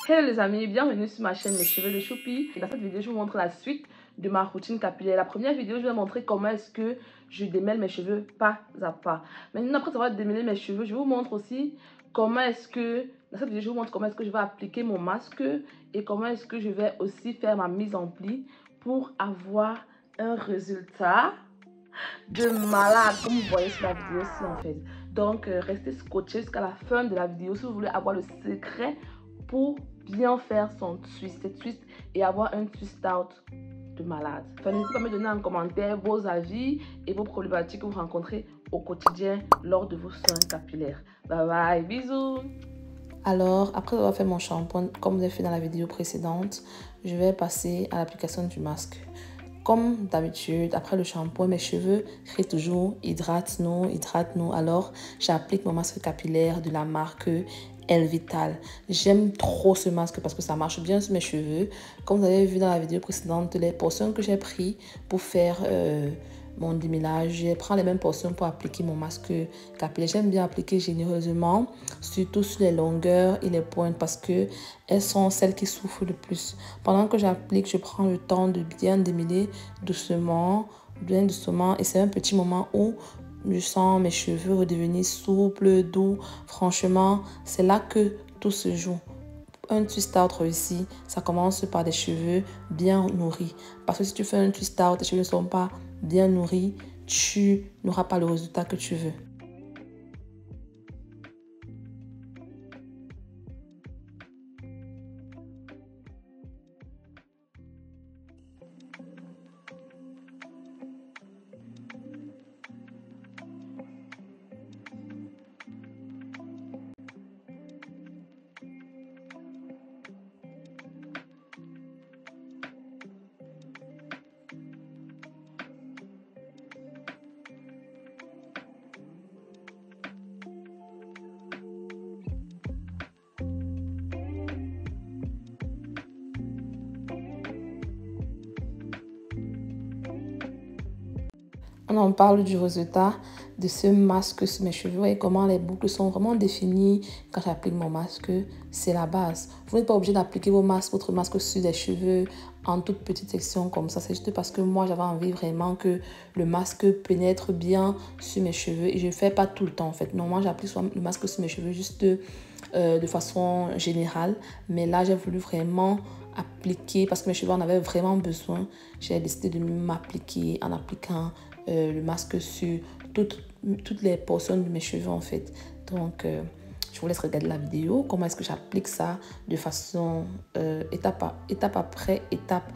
Hello les amis, bienvenue sur ma chaîne Les Cheveux de Choupi. Dans cette vidéo, je vous montre la suite de ma routine capillaire. La première vidéo, je vais montrer comment est-ce que je démêle mes cheveux pas à pas. Maintenant, après avoir démêlé mes cheveux, je vous montre aussi comment est-ce que, dans cette vidéo, je vous montre comment est-ce que je vais appliquer mon masque et comment est-ce que je vais aussi faire ma mise en pli pour avoir un résultat de malade, comme vous voyez sur la vidéo-ci en fait. Donc, restez scotché jusqu'à la fin de la vidéo si vous voulez avoir le secret pour bien faire son twist, cette twist et avoir un twist out de malade. Enfin, n'hésitez pas à me donner en commentaire vos avis et vos problématiques que vous rencontrez au quotidien lors de vos soins capillaires. Bye bye, bisous. Alors, après avoir fait mon shampoing, comme vous avez fait dans la vidéo précédente, je vais passer à l'application du masque. Comme d'habitude, après le shampoing, mes cheveux crient toujours hydrate-nous, hydrate-nous. Alors, j'applique mon masque capillaire de la marque Elvital. J'aime trop ce masque parce que ça marche bien sur mes cheveux. Comme vous avez vu dans la vidéo précédente, les portions que j'ai prises pour faire mon démêlage, je prends les mêmes portions pour appliquer mon masque capillaire. J'aime bien appliquer généreusement, surtout sur les longueurs et les pointes parce que elles sont celles qui souffrent le plus. Pendant que j'applique, je prends le temps de bien démêler doucement, bien doucement. Et c'est un petit moment où je sens mes cheveux redevenir souples, doux. Franchement, c'est là que tout se joue. Un twist out réussi, ça commence par des cheveux bien nourris. Parce que si tu fais un twist out, tes cheveux ne sont pas bien nourris, tu n'auras pas le résultat que tu veux. On en parle du résultat de ce masque sur mes cheveux et comment les boucles sont vraiment définies quand j'applique mon masque. C'est la base. Vous n'êtes pas obligé d'appliquer votre masque sur les cheveux en toute petite section comme ça. C'est juste parce que moi, j'avais envie vraiment que le masque pénètre bien sur mes cheveux. Et je ne fais pas tout le temps en fait. Normalement, j'applique le masque sur mes cheveux juste de façon générale. Mais là, j'ai voulu vraiment appliquer parce que mes cheveux en avaient vraiment besoin. J'ai décidé de m'appliquer en appliquant le masque sur toutes les portions de mes cheveux en fait. Donc, je vous laisse regarder la vidéo. Comment est-ce que j'applique ça de façon étape après étape.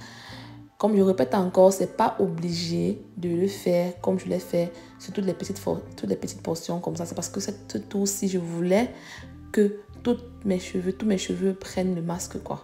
Comme je répète encore, c'est pas obligé de le faire comme je l'ai fait sur toutes les petites portions comme ça. C'est parce que cette tour-ci, je voulais que tous mes cheveux prennent le masque quoi.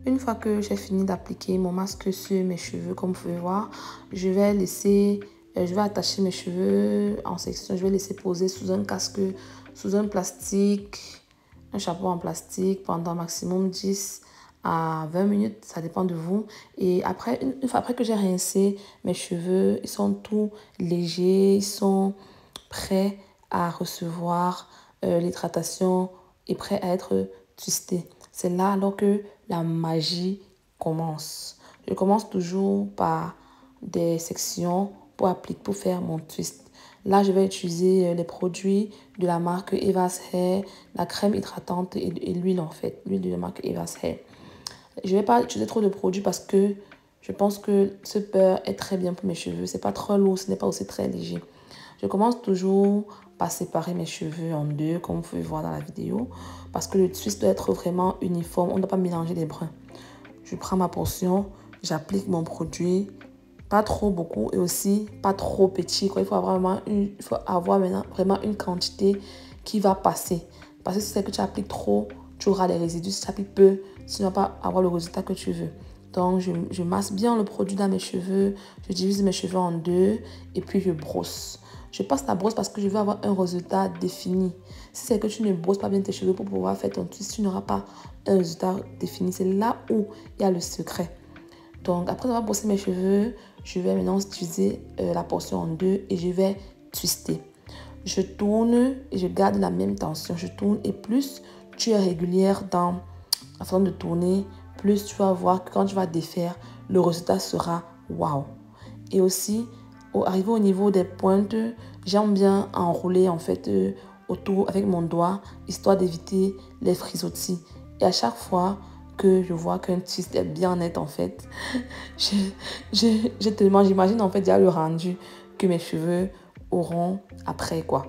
Une fois que j'ai fini d'appliquer mon masque sur mes cheveux, comme vous pouvez voir, je vais attacher mes cheveux en section. Je vais laisser poser sous un casque, sous un plastique, un chapeau en plastique pendant maximum 10 à 20 minutes, ça dépend de vous. Et après, une fois après que j'ai rincé mes cheveux, ils sont tout légers, ils sont prêts à recevoir l'hydratation et prêts à être twistés. C'est là alors que la magie commence. Je commence toujours par des sections pour faire mon twist. Là, je vais utiliser les produits de la marque Eva's Hair, la crème hydratante et l'huile en fait, l'huile de la marque Eva's Hair. Je ne vais pas utiliser trop de produits parce que je pense que ce beurre est très bien pour mes cheveux. C'est pas trop lourd, ce n'est pas aussi très léger. Je commence toujours par séparer mes cheveux en deux, comme vous pouvez voir dans la vidéo, parce que le twist doit être vraiment uniforme. On ne doit pas mélanger les brins. Je prends ma portion, j'applique mon produit, pas trop beaucoup et aussi pas trop petit, quoi. Il faut avoir vraiment une quantité qui va passer. Parce que si c'est que tu appliques trop, tu auras des résidus. Si tu appliques peu, tu ne vas pas avoir le résultat que tu veux. Donc, je masse bien le produit dans mes cheveux. Je divise mes cheveux en deux et puis je brosse. Je passe la brosse parce que je veux avoir un résultat défini. Si c'est que tu ne brosses pas bien tes cheveux pour pouvoir faire ton twist, tu n'auras pas un résultat défini. C'est là où il y a le secret. Donc, après avoir brossé mes cheveux, je vais maintenant diviser la portion en deux et je vais twister. Je tourne et je garde la même tension. Je tourne et plus tu es régulière dans la façon de tourner, plus tu vas voir que quand tu vas défaire, le résultat sera waouh. Et aussi, arrivé au niveau des pointes, j'aime bien enrouler en fait autour avec mon doigt, histoire d'éviter les frisottis. Et à chaque fois que je vois qu'un twist est bien net en fait, j'imagine en fait déjà le rendu que mes cheveux auront après quoi.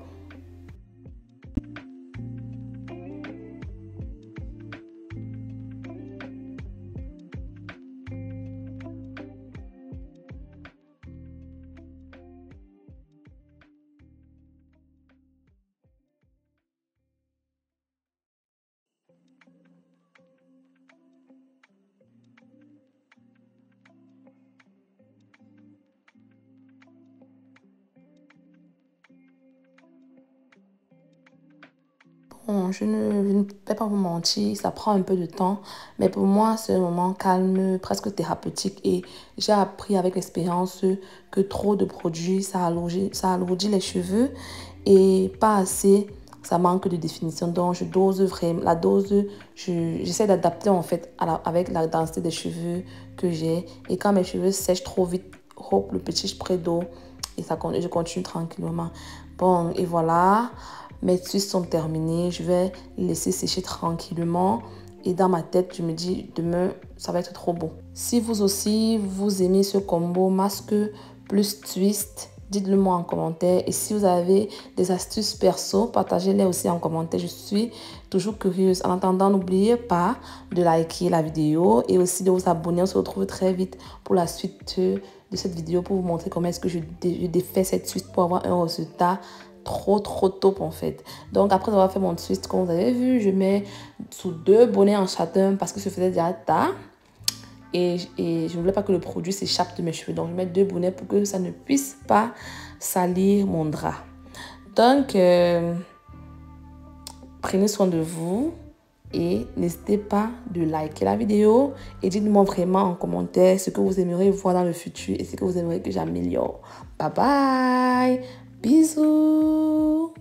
Bon, je ne vais pas vous mentir, ça prend un peu de temps, mais pour moi, c'est un moment calme, presque thérapeutique. Et j'ai appris avec l'expérience que trop de produits, ça alourdit les cheveux et pas assez, ça manque de définition. Donc, je dose vraiment, la dose, j'essaie d'adapter en fait avec la densité des cheveux que j'ai. Et quand mes cheveux sèchent trop vite, hop, le petit spray d'eau et je continue tranquillement. Bon, et voilà. Mes twists sont terminés, je vais laisser sécher tranquillement et dans ma tête, je me dis demain, ça va être trop beau. Si vous aussi, vous aimez ce combo masque plus twist, dites-le moi en commentaire. Et si vous avez des astuces perso, partagez-les aussi en commentaire. Je suis toujours curieuse. En attendant, n'oubliez pas de liker la vidéo et aussi de vous abonner. On se retrouve très vite pour la suite de cette vidéo pour vous montrer comment est-ce que je défais cette twist pour avoir un résultat trop top en fait. Donc après avoir fait mon twist, comme vous avez vu, je mets sous 2 bonnets en châtain parce que je faisais déjà tard et je ne voulais pas que le produit s'échappe de mes cheveux. Donc je mets 2 bonnets pour que ça ne puisse pas salir mon drap. Donc prenez soin de vous et n'hésitez pas de liker la vidéo et dites-moi vraiment en commentaire ce que vous aimeriez voir dans le futur et ce que vous aimeriez que j'améliore. Bye bye. Bisous.